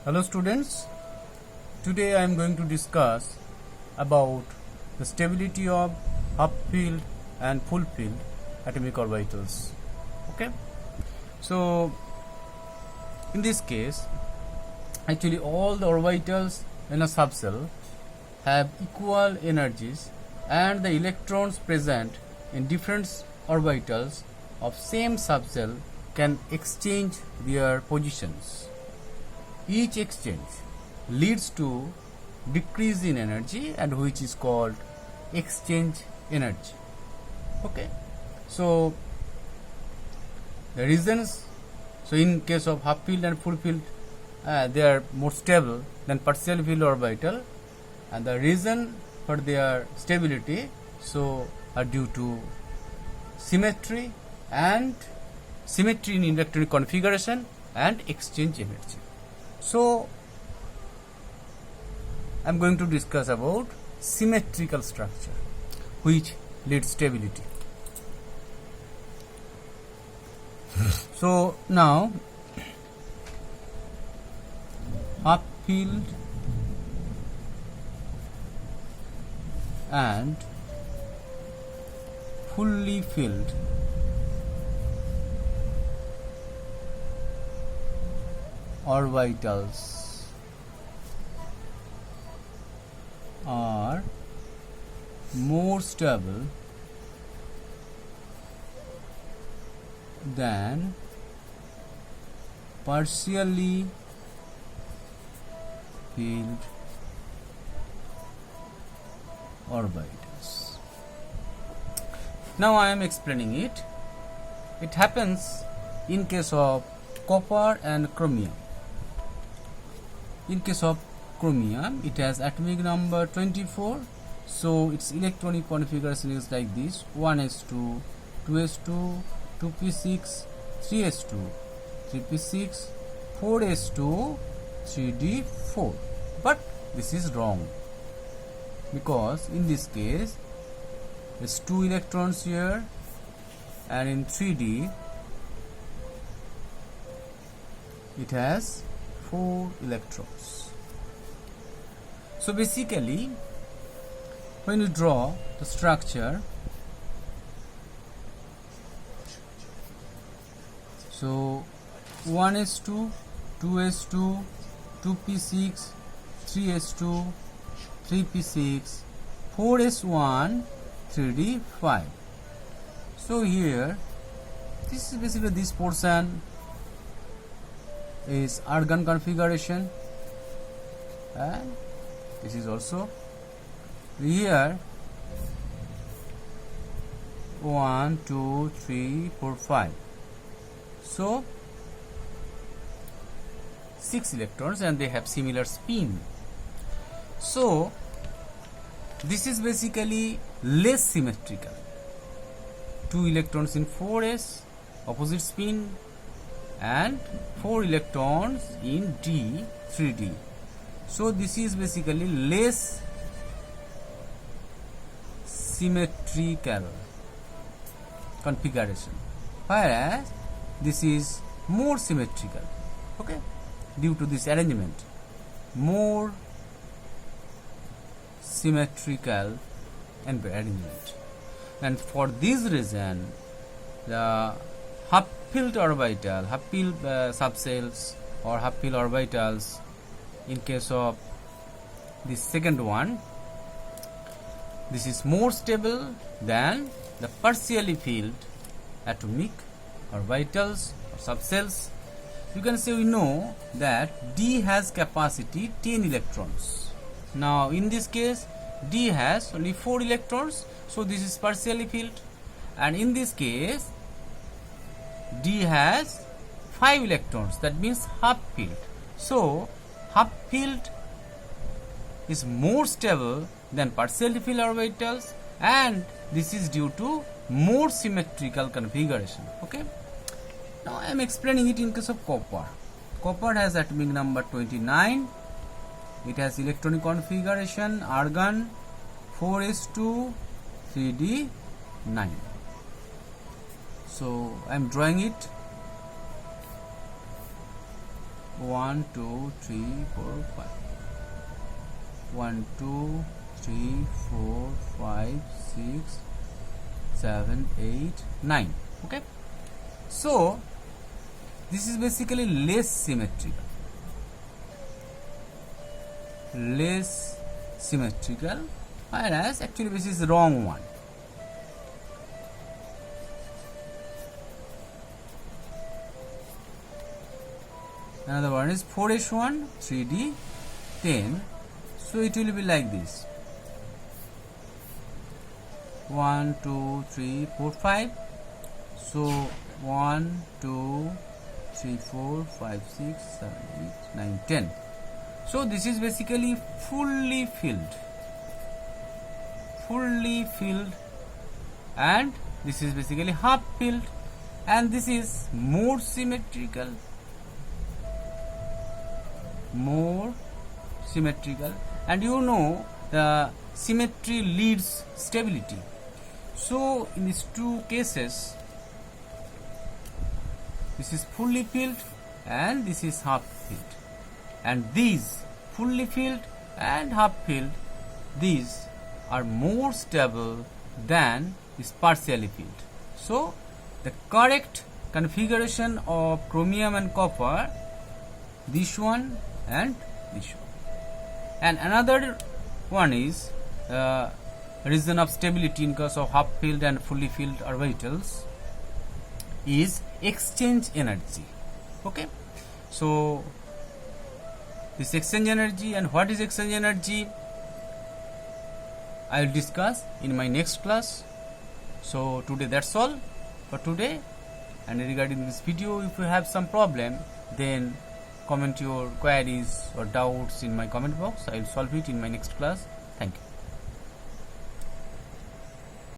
Hello students, today I am going to discuss about the stability of half-filled and full-filled atomic orbitals. Okay, so in this case, actually all the orbitals in a subcell have equal energies and the electrons present in different orbitals of same subcell can exchange their positions. Each exchange leads to decrease in energy and which is called exchange energy. Okay, so the reasons, so in case of half filled and full filled, they are more stable than partially filled orbital, and the reason for their stability so are due to symmetry in electronic configuration and exchange energy. So I am going to discuss about symmetrical structure which leads stability. So now half filled and fully filled orbitals are more stable than partially filled orbitals. Now I am explaining it. It happens in case of copper and chromium. In case of chromium, it has atomic number 24, so its electronic configuration is like this: 1s2, 2s2, 2p6, 3s2, 3p6, 4s2, 3d4. But this is wrong, because in this case there's 2 electrons here, and in 3d it has 4 electrons. So basically, when you draw the structure, so 1s2, 2s2, 2p6, 3s2, 3p6, 4s1, 3d5. So here, this is basically this portion is argon configuration, and this is also here 1, 2, 3, 4, 5. So 6 electrons and they have similar spin. So this is basically less symmetrical. 2 electrons in 4s, opposite spin, and 4 electrons in D, 3D. So this is basically less symmetrical configuration, whereas this is more symmetrical. Okay, due to this arrangement, more symmetrical arrangement, and for this reason the half-filled orbital, half-filled subcells or half-filled orbitals, in case of this second one, this is more stable than the partially filled atomic orbitals or subcells. You can say we know that D has capacity 10 electrons. Now in this case D has only 4 electrons, so this is partially filled, and in this case D has 5 electrons, that means half filled. So half filled is more stable than partially filled orbitals, and this is due to more symmetrical configuration. Okay, now I am explaining it in case of copper. Copper has atomic number 29. It has electronic configuration argon 4s2, 3d9. So I am drawing it 1 2 3 4 5 1 2 3 4 5 6 7 8 9. Okay, so this is basically less symmetrical, whereas actually this is wrong one. Another one is 4s1 3d 10, so it will be like this: 1 2 3 4 5. So 1 2 3 4 5 6 7 8 9 10. So this is basically fully filled, and this is basically half filled, and this is more symmetrical, and you know the symmetry leads stability. So in these two cases, this is fully filled and this is half filled, and these fully filled and half filled, these are more stable than this partially filled. So the correct configuration of chromium and copper, this one and this one. And another one is region of stability in case of half filled and fully filled orbitals is exchange energy. Okay, so this exchange energy, and what is exchange energy, I will discuss in my next class. So today that's all for today, and regarding this video, if you have some problem, then comment your queries or doubts in my comment box. I will solve it in my next class. Thank you.